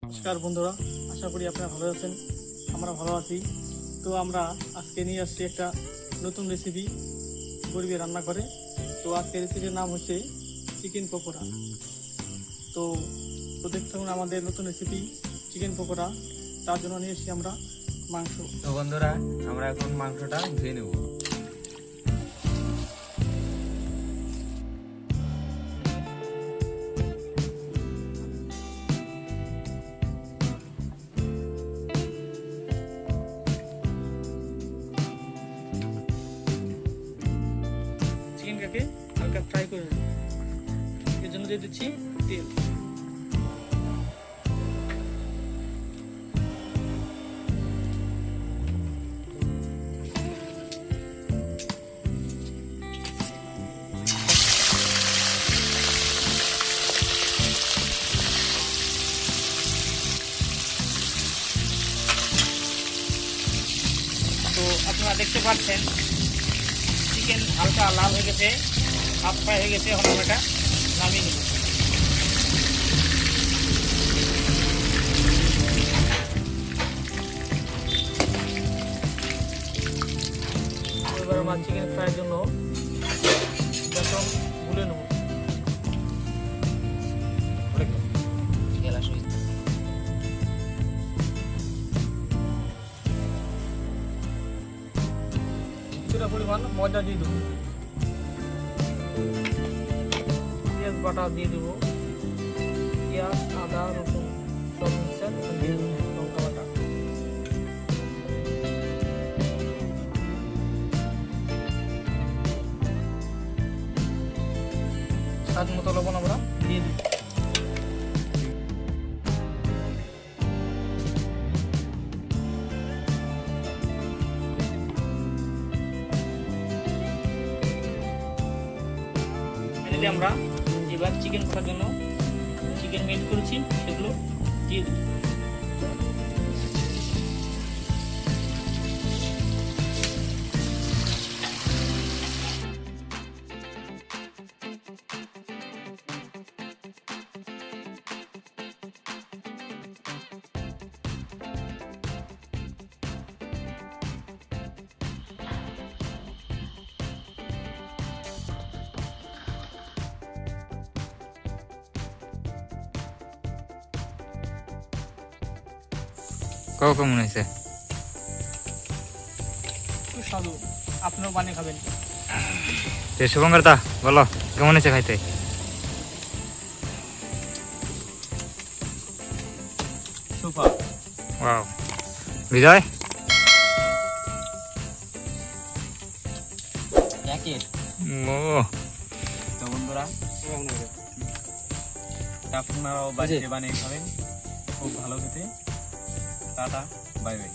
নমস্কার বন্ধুরা, আশা করি আপনারা ভালো আছেন। আমরা ভালো আছি। তো আমরা আজকে নিয়ে আসছি একটা নতুন রেসিপি গরিবের রান্না করে। তো আজকের রেসিপির নাম হচ্ছে চিকেন পকোড়া। তো তো দেখতে থাকুন আমাদের নতুন রেসিপি চিকেন পকোড়া। তার জন্য নিয়ে এসেছি আমরা মাংস। তো বন্ধুরা, আমরা এখন মাংসটা ধুয়ে নেব। চিকেনটাকে হালকা ফ্রাই করে নেব। এর জন্য দিয়ে দিচ্ছি তেল। তো আপনারা দেখতে পাচ্ছেন চিকেন হালকা লাল হয়ে গেছে, হাফ ফ্রাই হয়ে গেছে। এখন আমরা এটা নামিয়ে নেব। এবার আমরা চিকেন ফ্রাইয়ের জন্য বেসন গুলে নেব। কিছুটা পরিমাণ ময়দা দিয়ে দেবো, পেঁয়াজ বাটা দিয়ে দেবো, পেঁয়াজ, আদা, রসুন সব মিক্সার দিয়ে দেবো, লঙ্কা বাটা, স্বাদ মতো লবণ আমরা দিয়ে দিই। আমরা এবার চিকেন করার জন্য চিকেন মেট করেছি সেগুলো দিয়ে দিই। কেমন হয়েছে? সুস্বাদু, আপনিও বানিয়ে খাবেন। শুভঙ্কর দা বলো, কেমন হয়েছে খাইতে? সুপার। ওয়াও। বিজয়? ও তো বন্ধুরা, আপনারাও বাড়িতে বানিয়ে খাবেন, খুব ভালো খেতে। Tata, bye bye.